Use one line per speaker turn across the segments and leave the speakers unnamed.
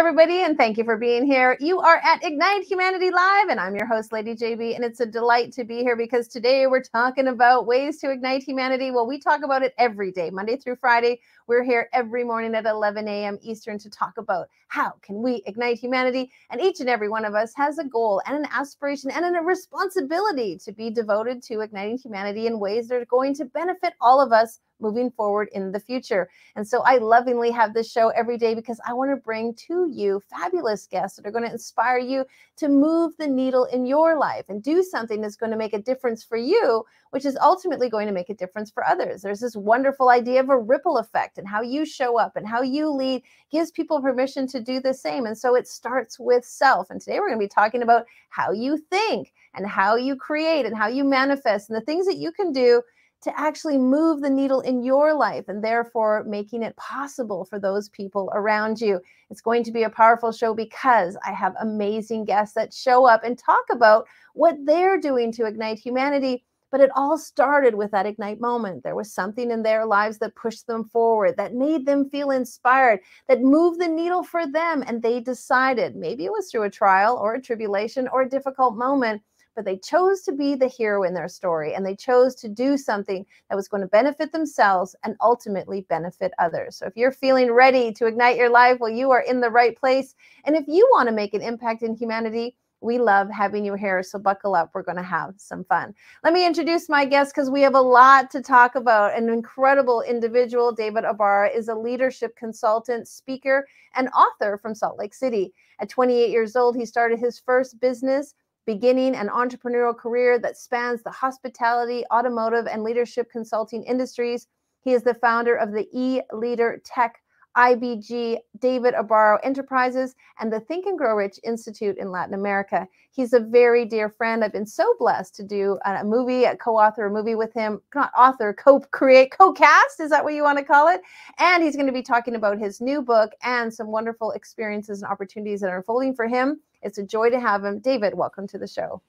everybody, and thank you for being here. You are at Ignite Humanity Live, and I'm your host, Lady JB, and it's a delight to be here because today we're talking about ways to ignite humanity. Well, we talk about it every day, Monday through Friday. We're here every morning at 11 a.m. Eastern to talk about how can we ignite humanity, and each and every one of us has a goal and an aspiration and a responsibility to be devoted to igniting humanity in ways that are going to benefit all of us moving forward in the future. And so I lovingly have this show every day because I want to bring to you fabulous guests that are going to inspire you to move the needle in your life and do something that's going to make a difference for you, which is ultimately going to make a difference for others. There's this wonderful idea of a ripple effect, and how you show up and how you lead gives people permission to do the same. And so it starts with self. And today we're going to be talking about how you think and how you create and how you manifest and the things that you can do to actually move the needle in your life and therefore making it possible for those people around you. It's going to be a powerful show because I have amazing guests that show up and talk about what they're doing to ignite humanity. But it all started with that ignite moment. There was something in their lives that pushed them forward, that made them feel inspired, that moved the needle for them. And they decided, maybe it was through a trial or a tribulation or a difficult moment, but they chose to be the hero in their story, and they chose to do something that was going to benefit themselves and ultimately benefit others. So if you're feeling ready to ignite your life, well, you are in the right place. And if you want to make an impact in humanity, we love having you here. So buckle up. We're going to have some fun. Let me introduce my guest because we have a lot to talk about. An incredible individual. David Ibarra is a leadership consultant, speaker, and author from Salt Lake City. At 28 years old, he started his first business, beginning an entrepreneurial career that spans the hospitality, automotive, and leadership consulting industries. He is the founder of the E-Leader Tech, IBG, David Ibarra Enterprises, and the Think and Grow Rich Institute in Latin America. He's a very dear friend. I've been so blessed to do a movie, co-author a movie with him, not author, co-create, co-cast, is that what you want to call it? And he's going to be talking about his new book and some wonderful experiences and opportunities that are unfolding for him. It's a joy to have him. David, welcome to the show.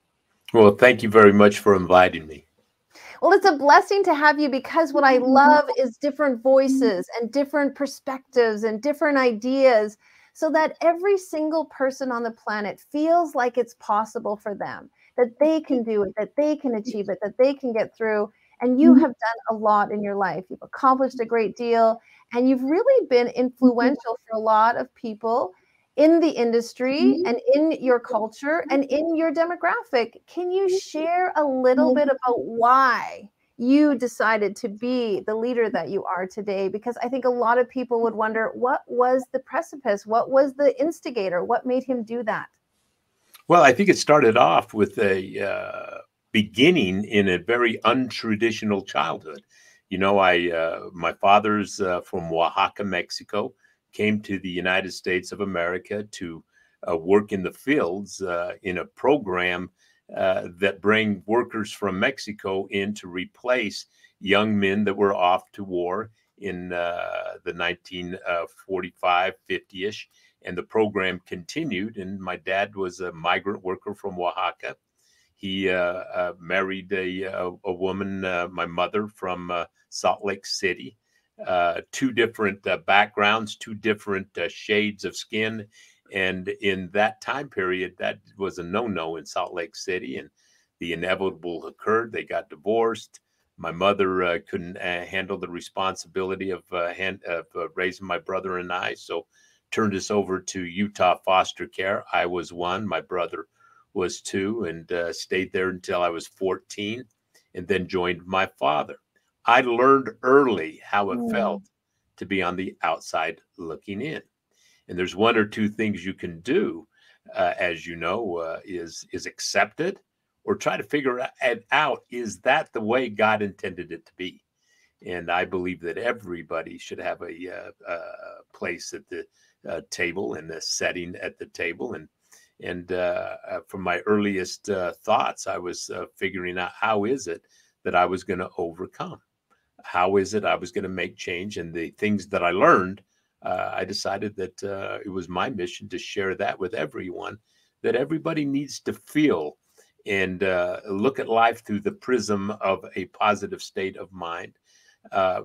Well, thank you very much for inviting me.
Well, it's a blessing to have you because what I love is different voices and different perspectives and different ideas so that every single person on the planet feels like it's possible for them, that they can do it, that they can achieve it, that they can get through. And you have done a lot in your life. You've accomplished a great deal, and you've really been influential for a lot of people in the industry and in your culture and in your demographic. Can you share a little bit about why you decided to be the leader that you are today? Because I think a lot of people would wonder, what was the precipice? What was the instigator? What made him do that?
Well, I think it started off with a beginning in a very untraditional childhood. You know, my father's from Oaxaca, Mexico, came to the United States of America to work in the fields in a program that bring workers from Mexico in to replace young men that were off to war in the 1945, 50-ish. And the program continued. And my dad was a migrant worker from Oaxaca. He married a woman, my mother, from Salt Lake City. Two different backgrounds, two different shades of skin. And in that time period, that was a no-no in Salt Lake City. And the inevitable occurred. They got divorced. My mother couldn't handle the responsibility of raising my brother and I, so turned us over to Utah foster care. I was one. My brother was two, and stayed there until I was 14, and then joined my father. I learned early how it felt to be on the outside looking in. And there's one or two things you can do, as you know, is accept it or try to figure it out. Is that the way God intended it to be? And I believe that everybody should have a place at the table and a setting at the table. And from my earliest thoughts, I was figuring out how is it that I was going to overcome? How is it I was going to make change? And the things that I learned, I decided that it was my mission to share that with everyone, that everybody needs to feel and look at life through the prism of a positive state of mind,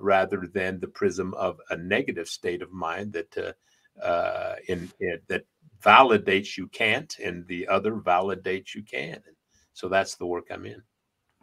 rather than the prism of a negative state of mind that that validates you can't, and the other validates you can. And so that's the work I'm in.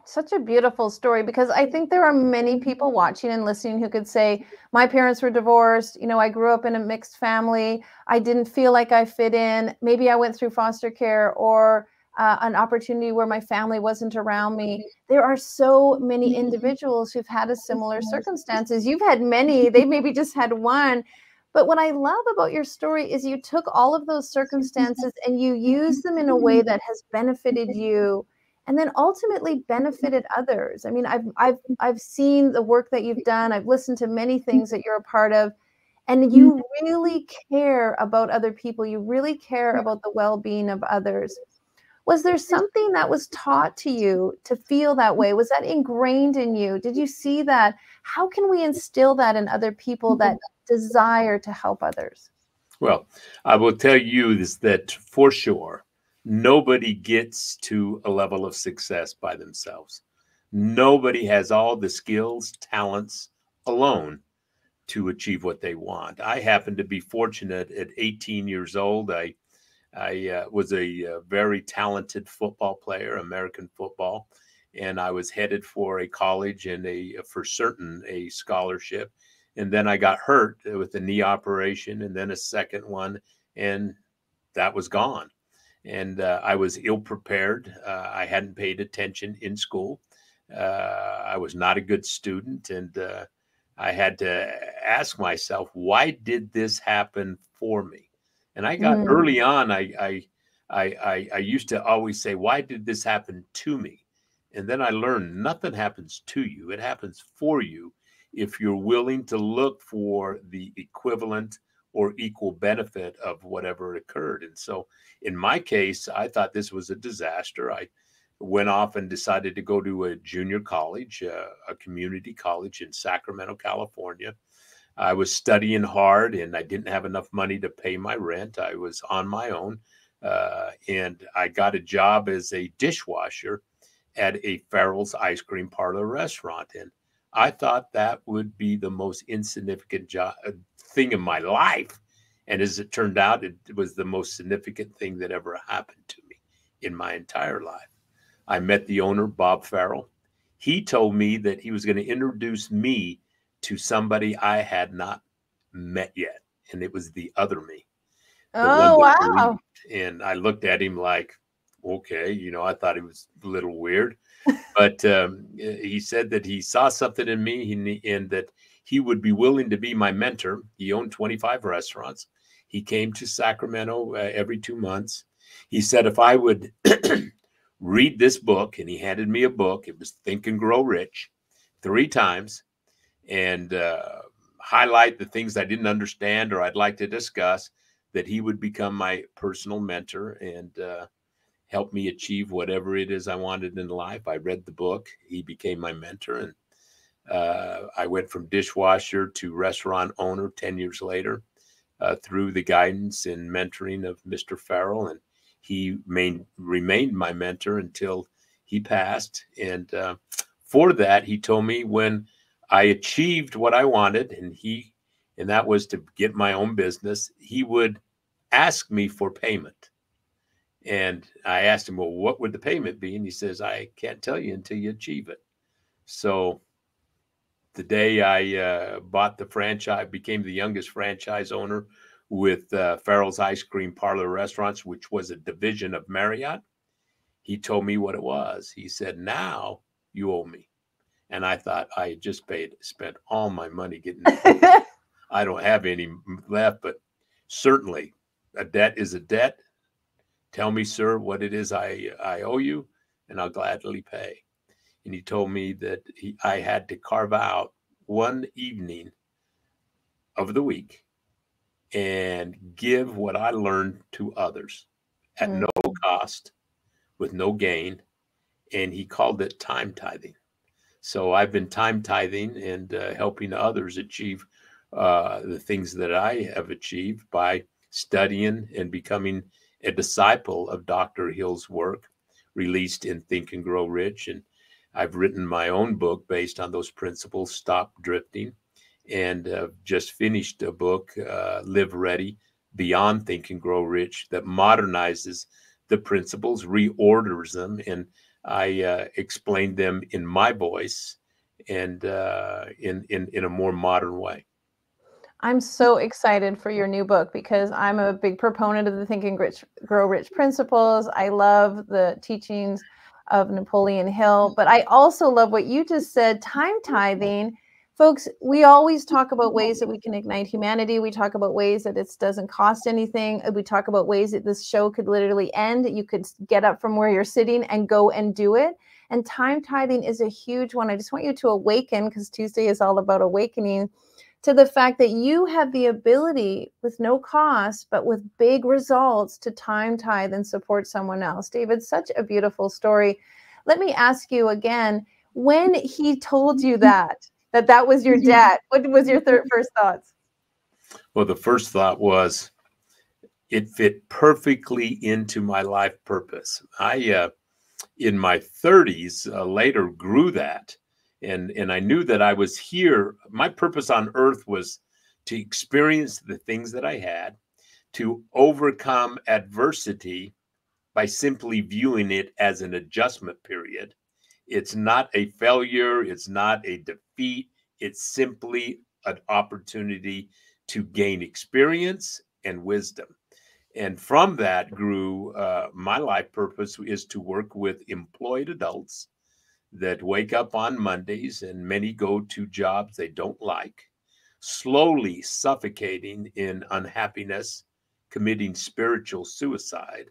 Such a beautiful story, because I think there are many people watching and listening who could say, my parents were divorced. I grew up in a mixed family. I didn't feel like I fit in. Maybe I went through foster care or an opportunity where my family wasn't around me. There are so many individuals who've had a similar circumstances. You've had many, they maybe just had one. But what I love about your story is you took all of those circumstances and you used them in a way that has benefited you and then ultimately benefited others. I mean, I've seen the work that you've done. I've listened to many things that you're a part of, and you really care about other people. You really care about the well-being of others. Was there something that was taught to you to feel that way? Was that ingrained in you? Did you see that? How can we instill that in other people, that desire to help others?
Well, I will tell you is that for sure, nobody gets to a level of success by themselves. Nobody has all the skills, talents alone to achieve what they want. I happen to be fortunate at 18 years old. I was a very talented football player, American football, and I was headed for a college and for certain a scholarship. And then I got hurt with a knee operation and then a second one, and that was gone. And I was ill prepared. I hadn't paid attention in school. I was not a good student, and I had to ask myself, why did this happen for me? And I got early on, I used to always say, why did this happen to me? And then I learned nothing happens to you. It happens for you if you're willing to look for the equivalent or equal benefit of whatever occurred. And so in my case, I thought this was a disaster. I went off and decided to go to a junior college, a community college in Sacramento, California. I was studying hard and I didn't have enough money to pay my rent. I was on my own, and I got a job as a dishwasher at a Farrell's ice cream parlor restaurant. And I thought that would be the most insignificant thing in my life. And as it turned out, it was the most significant thing that ever happened to me in my entire life. I met the owner, Bob Farrell. He told me that he was going to introduce me to somebody I had not met yet. And it was the other me.
Oh, wow.
And I looked at him like, okay, I thought he was a little weird. But he said that he saw something in me and that he would be willing to be my mentor. He owned 25 restaurants. He came to Sacramento every 2 months. He said if I would read this book, and he handed me a book, it was Think and Grow Rich, 3 times, and highlight the things I didn't understand or I'd like to discuss, that he would become my personal mentor and help me achieve whatever it is I wanted in life. I read the book. He became my mentor, and I went from dishwasher to restaurant owner 10 years later through the guidance and mentoring of Mr. Farrell. And he remained my mentor until he passed. And for that, he told me when I achieved what I wanted, and that was to get my own business, he would ask me for payment. And I asked him, well, what would the payment be? And he says, I can't tell you until you achieve it. So the day I bought the franchise, became the youngest franchise owner with Farrell's Ice Cream Parlor Restaurants, which was a division of Marriott. He told me what it was. He said, now you owe me. And I thought I had just spent all my money getting it. I don't have any left, but certainly a debt is a debt. Tell me, sir, what it is I owe you, and I'll gladly pay. And he told me that I had to carve out one evening of the week and give what I learned to others at no cost, with no gain. And he called it time tithing. So I've been time tithing and helping others achieve the things that I have achieved by studying and becoming a disciple of Dr. Hill's work, released in Think and Grow Rich. And I've written my own book based on those principles, Stop Drifting. and just finished a book, Live Ready, Beyond Think and Grow Rich, that modernizes the principles, reorders them, and I explained them in my voice and in a more modern way.
I'm so excited for your new book because I'm a big proponent of the Think and Grow Rich principles. I love the teachings of Napoleon Hill, but I also love what you just said, time tithing. Folks, we always talk about ways that we can ignite humanity. We talk about ways that it doesn't cost anything. We talk about ways that this show could literally end. You could get up from where you're sitting and go and do it. And time tithing is a huge one. I just want you to awaken, because Tuesday is all about awakening, to the fact that you have the ability with no cost, but with big results, to time tithe and support someone else. David, such a beautiful story. Let me ask you again, when he told you that was your dad, what was your first thoughts?
Well, the first thought was it fit perfectly into my life purpose. I, in my 30s, later grew that. And I knew that I was here. My purpose on earth was to experience the things that I had, to overcome adversity by simply viewing it as an adjustment period. It's not a failure. It's not a defeat. It's simply an opportunity to gain experience and wisdom. And from that grew my life purpose is to work with employed adults that wake up on Mondays, and many go to jobs they don't like, slowly suffocating in unhappiness, committing spiritual suicide,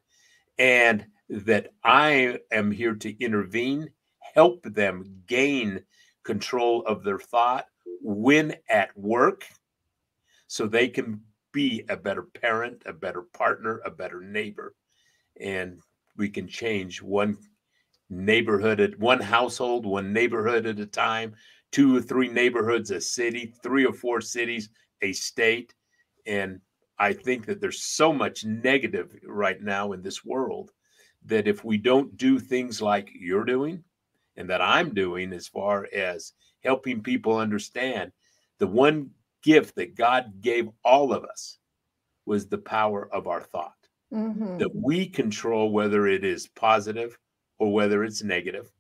and that I am here to intervene, help them gain control of their thought when at work, so they can be a better parent, a better partner, a better neighbor. And we can change one neighborhood at one household, one neighborhood at a time, 2 or 3 neighborhoods, a city, 3 or 4 cities, a state. And I think that there's so much negative right now in this world that if we don't do things like you're doing and that I'm doing, as far as helping people understand the one gift that God gave all of us was the power of our thought, that we control whether it is positive or whether it's negative.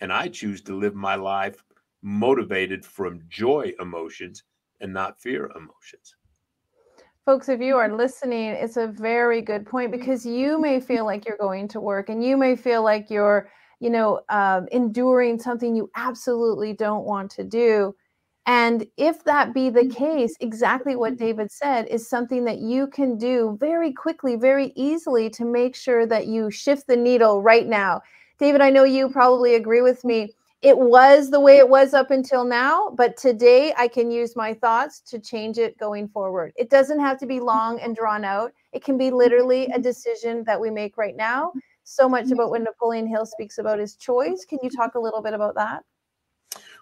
And I choose to live my life motivated from joy emotions and not fear emotions.
Folks, if you are listening, it's a very good point, because you may feel like you're going to work and you may feel like you're, enduring something you absolutely don't want to do. And if that be the case, exactly what David said is something that you can do very quickly, very easily, to make sure that you shift the needle right now. David, I know you probably agree with me. It was the way it was up until now, but today I can use my thoughts to change it going forward. It doesn't have to be long and drawn out. It can be literally a decision that we make right now. So much about what Napoleon Hill speaks about is choice. Can you talk a little bit about that?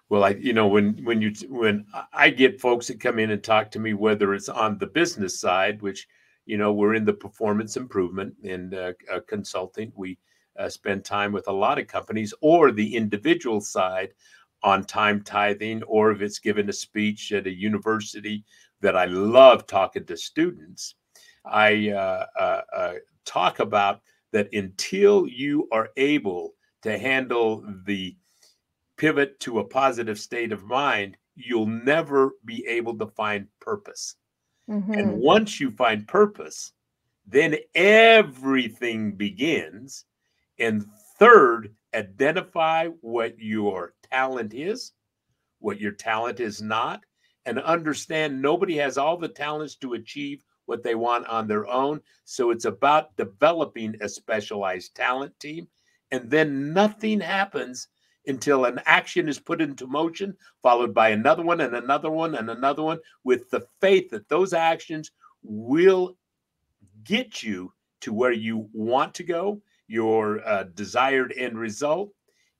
Well, when I get folks that come in and talk to me, whether it's on the business side, which we're in the performance improvement and consulting, we spend time with a lot of companies, or the individual side on time tithing, or if it's given a speech at a university that I love talking to students, I talk about that until you are able to handle the pivot to a positive state of mind, you'll never be able to find purpose. And once you find purpose, then everything begins. And third, identify what your talent is, what your talent is not, and understand nobody has all the talents to achieve what they want on their own. So it's about developing a specialized talent team. And then nothing happens until an action is put into motion, followed by another one and another one and another one, with the faith that those actions will get you to where you want to go, your desired end result.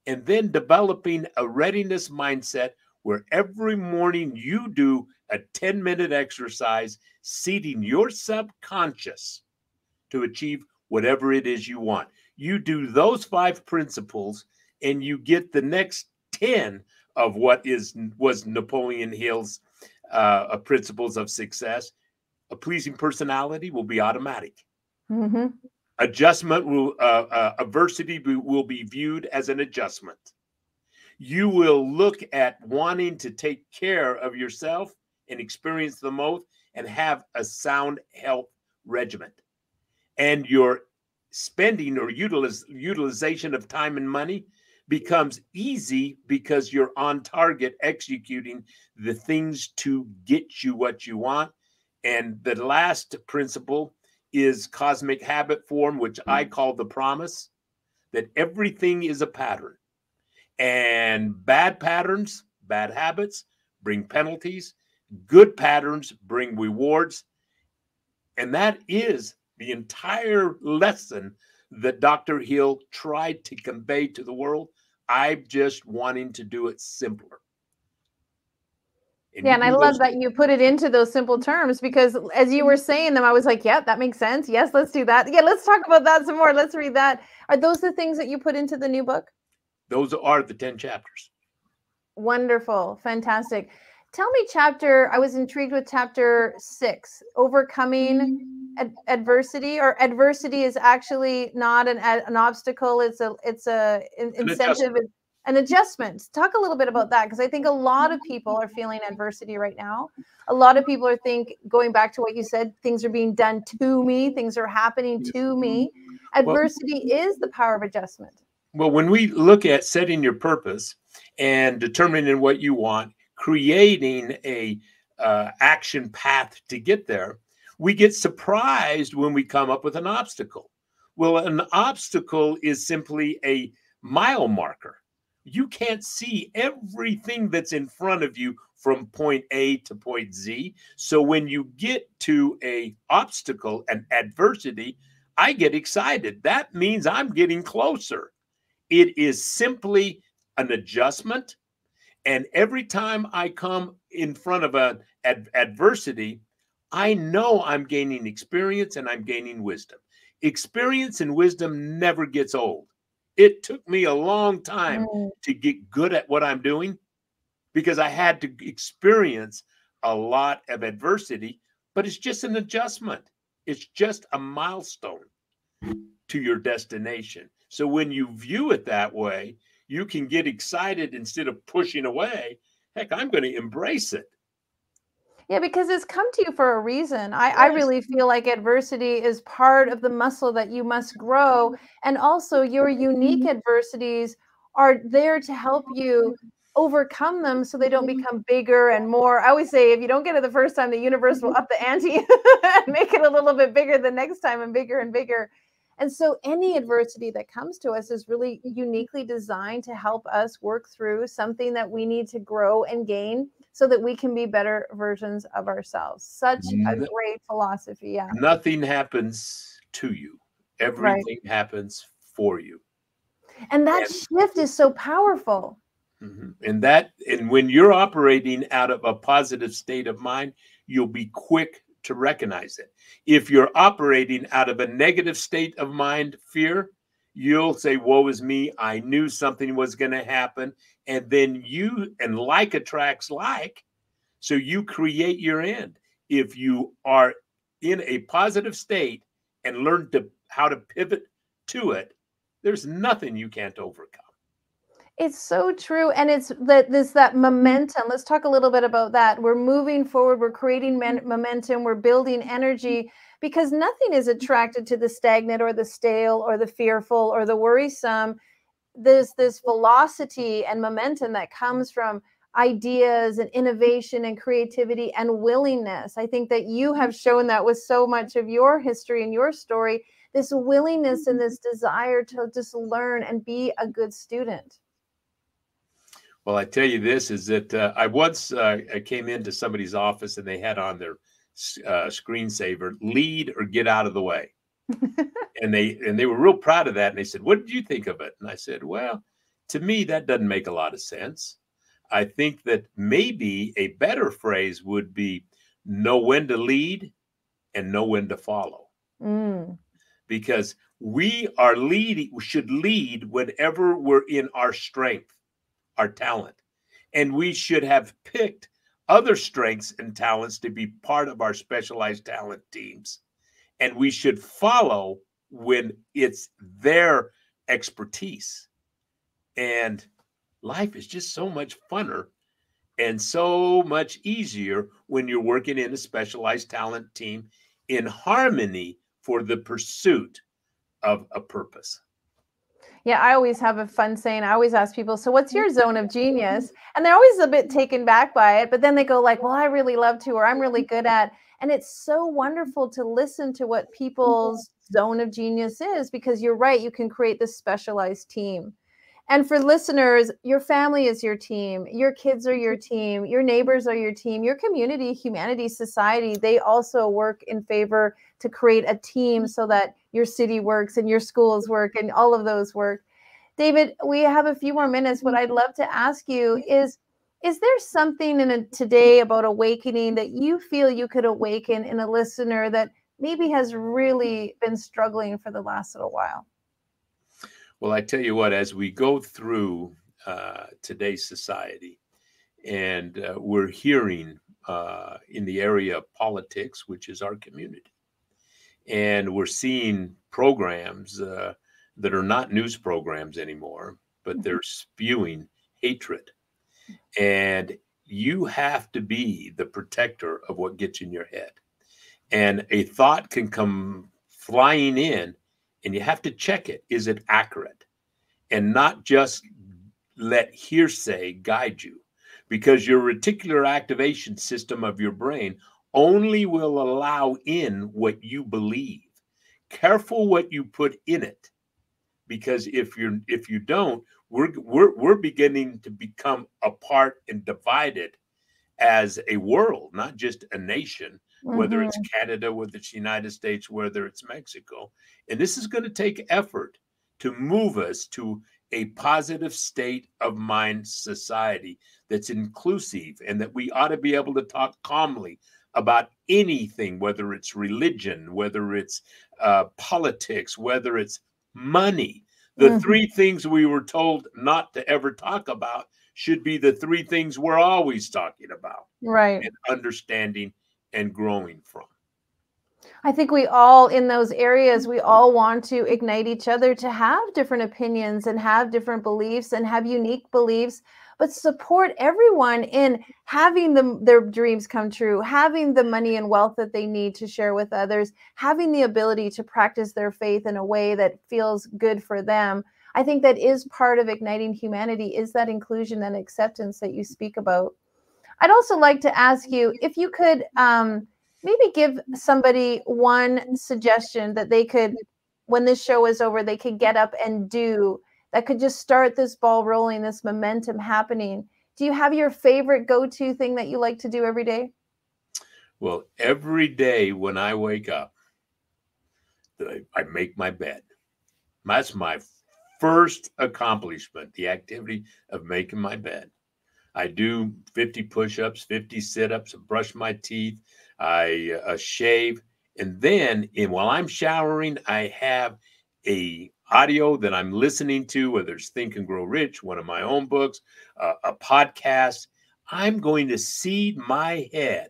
And then developing a readiness mindset where every morning you do a 10-minute exercise, seeding your subconscious to achieve whatever it is you want. You do those 5 principles and you get the next 10 of what was Napoleon Hill's principles of success. A pleasing personality will be automatic.
Mm-hmm.
Adjustment will, adversity will be viewed as an adjustment. You will look at wanting to take care of yourself and experience the most and have a sound health regimen. And your spending or utilization of time and money becomes easy because you're on target executing the things to get you what you want. And the last principle is cosmic habit form, which I call the promise that everything is a pattern. And bad patterns, bad habits bring penalties. Good patterns bring rewards. And that is the entire lesson that Dr. Hill tried to convey to the world. I'm just wanting to do it simpler.
Yeah, and I love that you put it into those simple terms, because as you were saying them, I was like, yeah, that makes sense. Yes, let's do that. Yeah, let's talk about that some more. Let's read that. Are those the things that you put into the new book?
Those are the 10 chapters.
Wonderful. Fantastic. Tell me I was intrigued with chapter 6, overcoming adversity, or adversity is actually not an obstacle. It's an incentive, an adjustment. Talk a little bit about that, because I think a lot of people are feeling adversity right now. A lot of people are going back to what you said, things are being done to me, things are happening to me. Adversity is the power of adjustment.
Well, when we look at setting your purpose and determining what you want, creating a action path to get there, we get surprised when we come up with an obstacle. Well, an obstacle is simply a mile marker. You can't see everything that's in front of you from point A to point Z. So when you get to an obstacle, an adversity, I get excited. That means I'm getting closer. It is simply an adjustment. And every time I come in front of an adversity, I know I'm gaining experience and I'm gaining wisdom. Experience and wisdom never gets old. It took me a long time to get good at what I'm doing because I had to experience a lot of adversity, but it's just an adjustment. It's just a milestone to your destination. So when you view it that way, you can get excited instead of pushing away. Heck, I'm going to embrace it.
Yeah, because it's come to you for a reason. I really feel like adversity is part of the muscle that you must grow. And also, your unique adversities are there to help you overcome them so they don't become bigger and more. I always say, if you don't get it the first time, the universe will up the ante and make it a little bit bigger the next time, and bigger and bigger. And so any adversity that comes to us is really uniquely designed to help us work through something that we need to grow and gain so that we can be better versions of ourselves. Such a great philosophy. Yeah.
Nothing happens to you. Everything happens for you.
And that shift is so powerful.
And when you're operating out of a positive state of mind, you'll be quick to recognize it. If you're operating out of a negative state of mind, fear, you'll say, woe is me. I knew something was going to happen. And then and like attracts like. So you create your end. If you are in a positive state and learn how to pivot to it, there's nothing you can't overcome.
It's so true. And it's that momentum. Let's talk a little bit about that. We're moving forward. We're creating momentum. We're building energy, because nothing is attracted to the stagnant or the stale or the fearful or the worrisome. There's this velocity and momentum that comes from ideas and innovation and creativity and willingness. I think that you have shown that with so much of your history and your story, this willingness and this desire to just learn and be a good student.
Well, I tell you this is that I came into somebody's office and they had on their screensaver, lead or get out of the way. and they were real proud of that. And they said, what did you think of it? And I said, well, to me, that doesn't make a lot of sense. I think that maybe a better phrase would be know when to lead and know when to follow. Because we should lead whenever we're in our strength, our talent. And we should have picked other strengths and talents to be part of our specialized talent teams. And we should follow when it's their expertise. And life is just so much funner and so much easier when you're working in a specialized talent team in harmony for the pursuit of a purpose.
Yeah, I always have a fun saying. I always ask people, so what's your zone of genius? And they're always a bit taken back by it, but then they go like, well, I really love to, or I'm really good at. And it's so wonderful to listen to what people's zone of genius is, because you're right, you can create this specialized team. And for listeners, your family is your team, your kids are your team, your neighbors are your team, your community, humanity, society, they also work in favor to create a team so that your city works and your schools work and all of those work. David, we have a few more minutes. What I'd love to ask you is there something today about awakening that you feel you could awaken in a listener that maybe has really been struggling for the last little while?
Well, I tell you what, as we go through today's society, and we're hearing in the area of politics, which is our community, and we're seeing programs that are not news programs anymore, but they're spewing hatred. And you have to be the protector of what gets in your head. And a thought can come flying in, and you have to check it. Is it accurate? And not just let hearsay guide you, because your reticular activation system of your brain only will allow in what you believe. Careful what you put in it, because if you don't, we're beginning to become apart and divided as a world, not just a nation, whether it's Canada, whether it's the United States, whether it's Mexico. And this is going to take effort to move us to a positive state of mind society that's inclusive, and that we ought to be able to talk calmly about anything, whether it's religion, whether it's politics, whether it's money. The three things we were told not to ever talk about should be the three things we're always talking about,
Right.
and understanding and growing from.
I think we all, in those areas, we all want to ignite each other to have different opinions and have different beliefs and have unique beliefs, but support everyone in having their dreams come true, having the money and wealth that they need to share with others, having the ability to practice their faith in a way that feels good for them. I think that is part of igniting humanity, is that inclusion and acceptance that you speak about. I'd also like to ask you if you could maybe give somebody one suggestion that they could, when this show is over, they could get up and do that could just start this ball rolling, this momentum happening. Do you have your favorite go-to thing that you like to do every day?
Well, every day when I wake up, I make my bed. That's my first accomplishment, the activity of making my bed. I do 50 push-ups, 50 sit-ups, brush my teeth, I shave, and then while I'm showering, I have a audio that I'm listening to, whether it's Think and Grow Rich, one of my own books, a podcast. I'm going to seed my head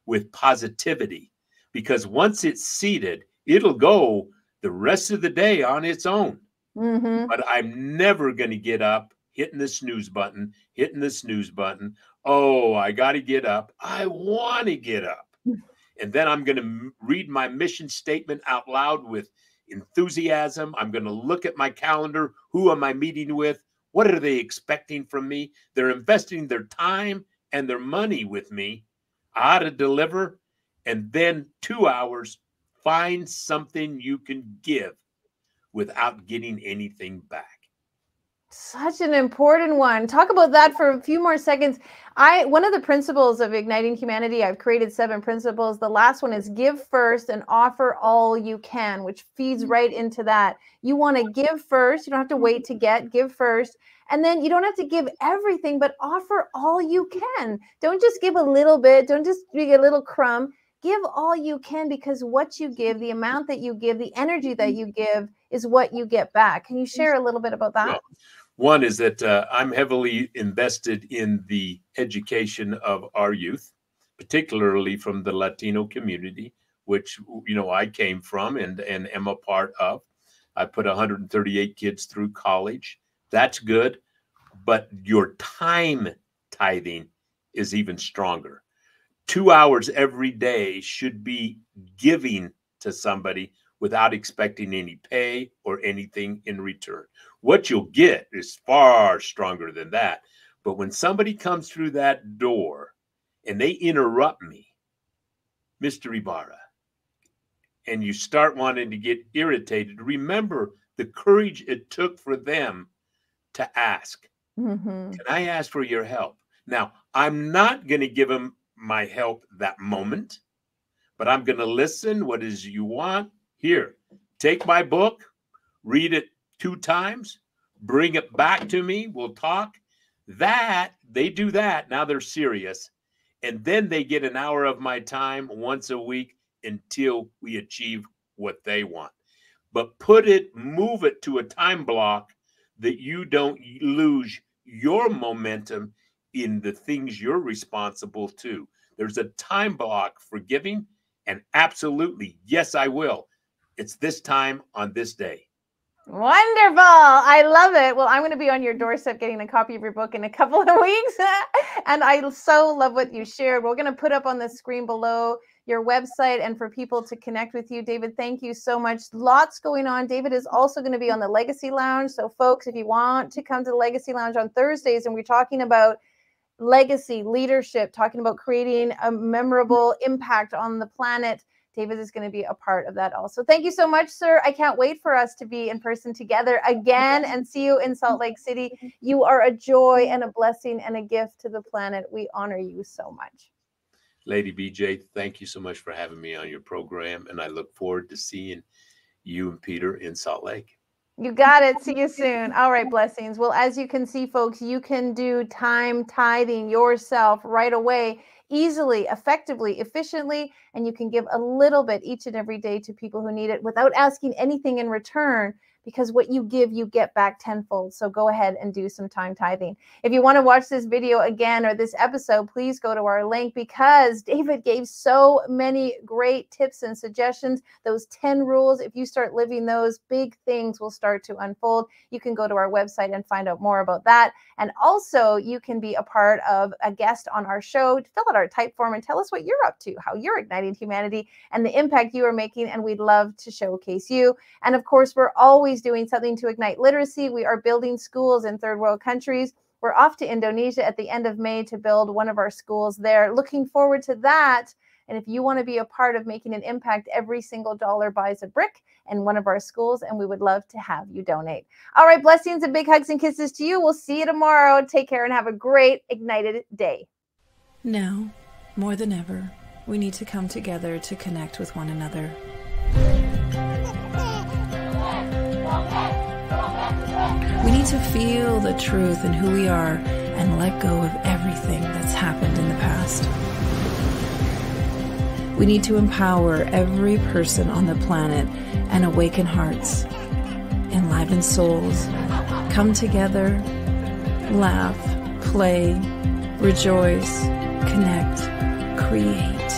with positivity, because once it's seeded, it'll go the rest of the day on its own. But I'm never going to get up hitting the snooze button. Oh, I got to get up. I want to get up. And then I'm going to read my mission statement out loud with enthusiasm. I'm going to look at my calendar. Who am I meeting with? What are they expecting from me? They're investing their time and their money with me. I ought to deliver. And then 2 hours, find something you can give without getting anything back.
Such an important one. Talk about that for a few more seconds. One of the principles of Igniting Humanity, I've created 7 principles. The last one is give first and offer all you can, which feeds right into that. You want to give first. You don't have to wait to give first. And then you don't have to give everything, but offer all you can. Don't just give a little bit. Don't just give a little crumb. Give all you can, because what you give, the amount that you give, the energy that you give is what you get back. Can you share a little bit about that?
One is that I'm heavily invested in the education of our youth, particularly from the Latino community, which, I came from and am a part of. I put 138 kids through college. That's good. But your time tithing is even stronger. 2 hours every day should be giving to somebody without expecting any pay or anything in return. What you'll get is far stronger than that. But when somebody comes through that door and they interrupt me, Mr. Ibarra, and you start wanting to get irritated, remember the courage it took for them to ask.
Mm-hmm.
Can I ask for your help? Now, I'm not going to give them my help that moment, but I'm going to listen. What is you want? Here, take my book, read it 2 times, bring it back to me. We'll talk. That, they do that. Now they're serious. And then they get an hour of my time once a week until we achieve what they want. But move it to a time block that you don't lose your momentum in the things you're responsible to. There's a time block for giving, and absolutely, yes, I will. It's this time on this day.
Wonderful. I love it. Well, I'm going to be on your doorstep getting a copy of your book in a couple of weeks. And I so love what you shared. We're going to put up on the screen below your website and for people to connect with you. David, thank you so much. Lots going on. David is also going to be on the Legacy Lounge. So folks, if you want to come to the Legacy Lounge on Thursdays, and we're talking about legacy, leadership, talking about creating a memorable impact on the planet, David is going to be a part of that also. Thank you so much, sir. I can't wait for us to be in person together again and see you in Salt Lake City. You are a joy and a blessing and a gift to the planet. We honor you so much.
Lady BJ, thank you so much for having me on your program, and I look forward to seeing you and Peter in Salt Lake.
You got it. See you soon. All right, blessings. Well, as you can see, folks, you can do time tithing yourself right away, easily, effectively, efficiently, and you can give a little bit each and every day to people who need it without asking anything in return, because what you give, you get back tenfold. So go ahead and do some time tithing. If you want to watch this video again or this episode, please go to our link, because David gave so many great tips and suggestions. Those 10 rules, if you start living those, big things will start to unfold. You can go to our website and find out more about that. And also you can be a part of a guest on our show. Fill out our type form and tell us what you're up to, how you're igniting humanity and the impact you are making. And we'd love to showcase you. And of course, we're always doing something to ignite literacy. We are building schools in third world countries. We're off to Indonesia at the end of May to build one of our schools there. Looking forward to that. And if you want to be a part of making an impact, every single dollar buys a brick in one of our schools, and we would love to have you donate. All right, blessings and big hugs and kisses to you. We'll see you tomorrow. Take care and have a great ignited day.
Now, more than ever, we need to come together to connect with one another. We need to feel the truth in who we are and let go of everything that's happened in the past. We need to empower every person on the planet and awaken hearts, enliven souls, come together, laugh, play, rejoice, connect, create,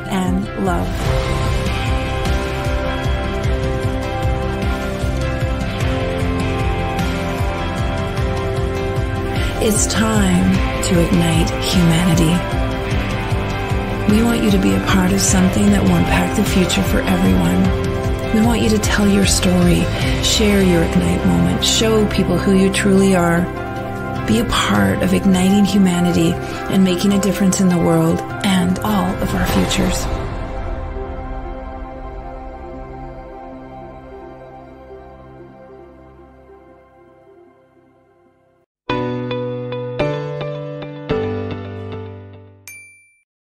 and love. It's time to ignite humanity. We want you to be a part of something that will impact the future for everyone. We want you to tell your story, share your Ignite moment, show people who you truly are. Be a part of igniting humanity and making a difference in the world and all of our futures.